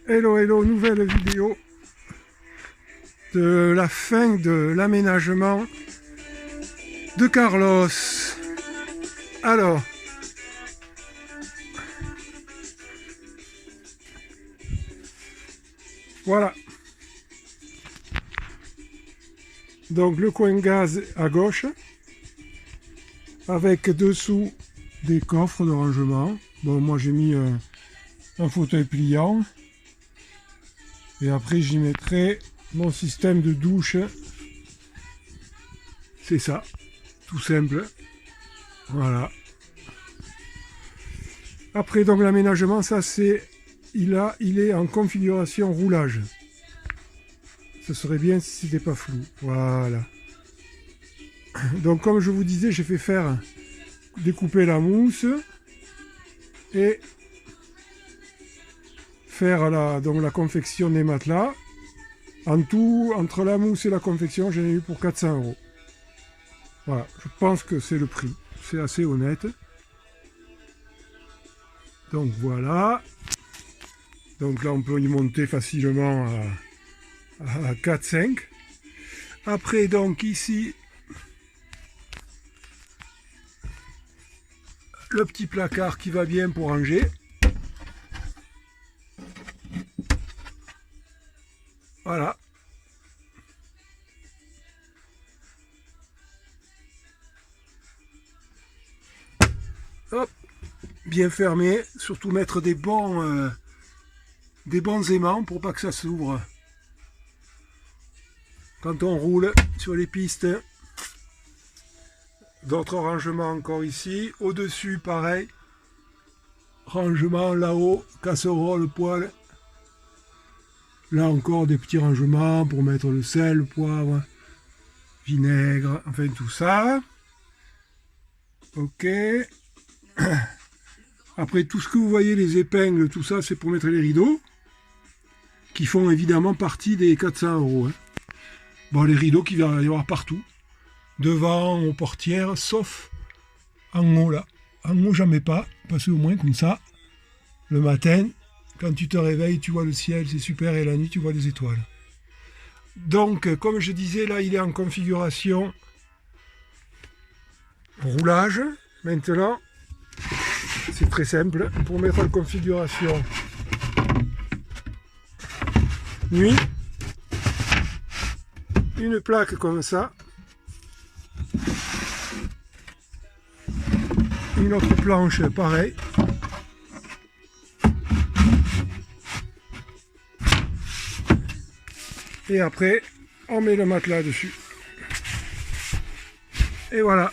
Hello, hello, nouvelle vidéo de la fin de l'aménagement de Carlos. Alors, voilà. Donc le coin gaz à gauche, avec dessous des coffres de rangement. Bon, moi j'ai mis un fauteuil pliant. Et après j'y mettrai mon système de douche. C'est ça, tout simple. Voilà. Après donc l'aménagement, ça c'est, il est en configuration roulage. Ce serait bien si c'était pas flou. Voilà. Donc comme je vous disais, j'ai fait faire découper la mousse et faire donc la confection des matelas. En tout, entre la mousse et la confection, j'en ai eu pour 400 €. Voilà, je pense que c'est le prix. C'est assez honnête. Donc voilà. Donc là, on peut y monter facilement à 4-5. Après, donc ici, le petit placard qui va bien pour ranger. Voilà. Hop, bien fermé. Surtout mettre des bons aimants pour pas que ça s'ouvre quand on roule sur les pistes. D'autres rangements encore ici. Au-dessus, pareil. Rangement là-haut, casserole, poêle. Là encore des petits rangements pour mettre le sel, le poivre, vinaigre, enfin tout ça. Ok. Après tout ce que vous voyez, les épingles, tout ça, c'est pour mettre les rideaux, qui font évidemment partie des 400 €. Bon, les rideaux qu'il va y avoir partout, devant, aux portières, sauf en haut là. En haut, j'en mets pas, parce qu'au moins comme ça, le matin, quand tu te réveilles, tu vois le ciel, c'est super, et la nuit, tu vois les étoiles. Donc, comme je disais, là, il est en configuration roulage. Maintenant, c'est très simple. Pour mettre en configuration nuit, une plaque comme ça, une autre planche pareil, et après on met le matelas dessus, et voilà.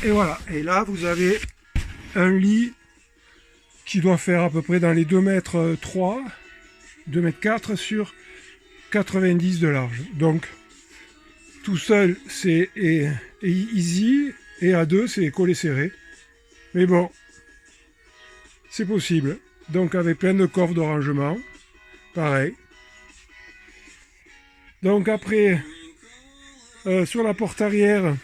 Et voilà, et là vous avez un lit qui doit faire à peu près dans les 2,3 m, 2,4 m sur 90 de large. Donc tout seul c'est easy, et à deux c'est collé serré. Mais bon, c'est possible. Donc avec plein de coffres de rangement, pareil. Donc après, sur la porte arrière,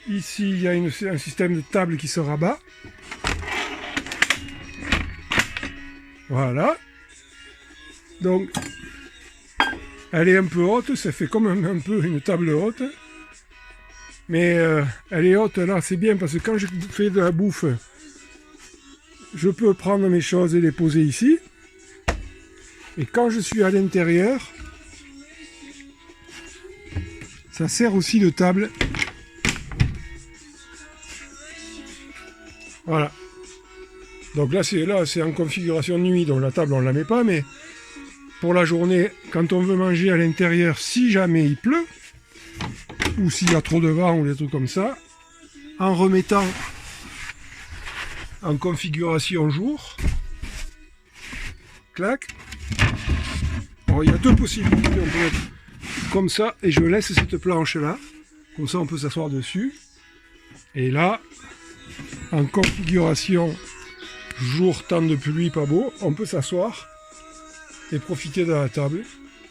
ici, il y a un système de table qui se rabat. Voilà. Donc, elle est un peu haute, ça fait comme un peu une table haute. Mais elle est haute, là, c'est bien, parce que quand je fais de la bouffe, je peux prendre mes choses et les poser ici. Et quand je suis à l'intérieur, ça sert aussi de table. Voilà. Donc là c'est en configuration nuit, donc la table on ne la met pas, mais pour la journée, quand on veut manger à l'intérieur, si jamais il pleut, ou s'il y a trop de vent ou des trucs comme ça, en remettant en configuration jour, clac. Alors, il y a deux possibilités, on peut mettre comme ça, et je laisse cette planche là, comme ça on peut s'asseoir dessus, et là, en configuration jour, temps de pluie, pas beau, on peut s'asseoir et profiter de la table.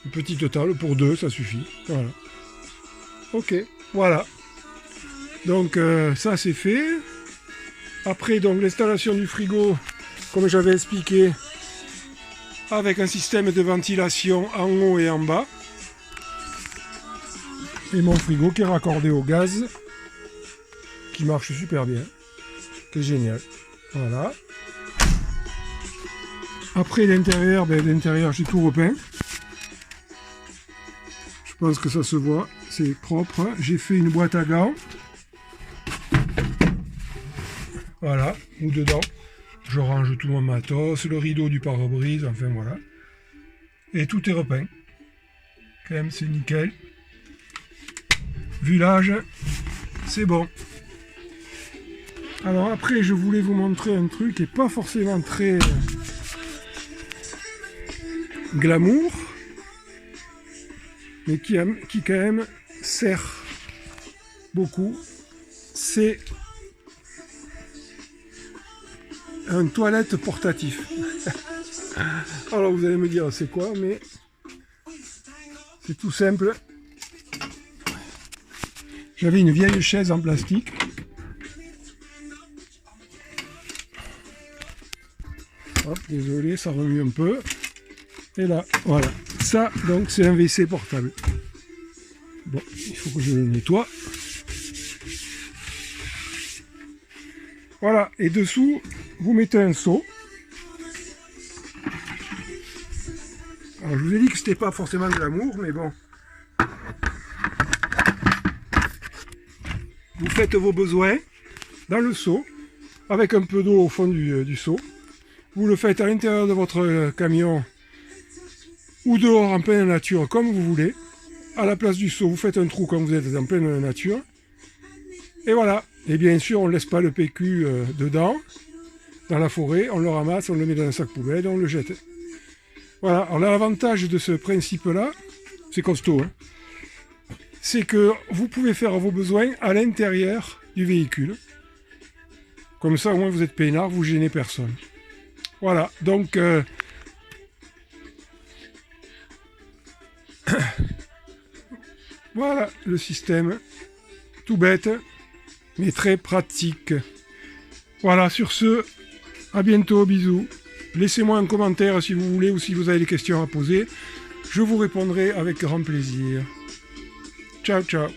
Une petite table pour deux, ça suffit. Voilà. Ok, voilà. Donc ça c'est fait. Après donc l'installation du frigo, comme j'avais expliqué, avec un système de ventilation en haut et en bas. Et mon frigo qui est raccordé au gaz, qui marche super bien, qui est génial. Voilà. Après l'intérieur, l'intérieur j'ai tout repeint. Je pense que ça se voit, c'est propre. J'ai fait une boîte à gants. Voilà, où dedans, je range tout mon matos, le rideau du pare-brise, enfin voilà. Et tout est repeint. Quand même, c'est nickel. Vu l'âge, c'est bon. Alors après, je voulais vous montrer un truc qui n'est pas forcément très glamour, mais qui quand même sert beaucoup. C'est un toilette portatif. Alors vous allez me dire c'est quoi, mais c'est tout simple. J'avais une vieille chaise en plastique. Hop, désolé, ça remue un peu. Et là, voilà. Ça, donc, c'est un WC portable. Bon, il faut que je le nettoie. Voilà, et dessous, vous mettez un seau. Alors, je vous ai dit que c'était pas forcément de l'amour, mais bon. Vous faites vos besoins dans le seau, avec un peu d'eau au fond du seau. Vous le faites à l'intérieur de votre camion ou dehors en pleine nature, comme vous voulez. À la place du seau, vous faites un trou quand vous êtes en pleine nature. Et voilà. Et bien sûr, on ne laisse pas le PQ dedans, dans la forêt. On le ramasse, on le met dans un sac poubelle et on le jette. Voilà. Alors l'avantage de ce principe-là, c'est costaud, hein, c'est que vous pouvez faire vos besoins à l'intérieur du véhicule. Comme ça, au moins, vous êtes peinard, vous gênez personne. Voilà, donc voilà le système, tout bête, mais très pratique. Voilà, sur ce, à bientôt, bisous. Laissez-moi un commentaire si vous voulez ou si vous avez des questions à poser. Je vous répondrai avec grand plaisir. Ciao, ciao.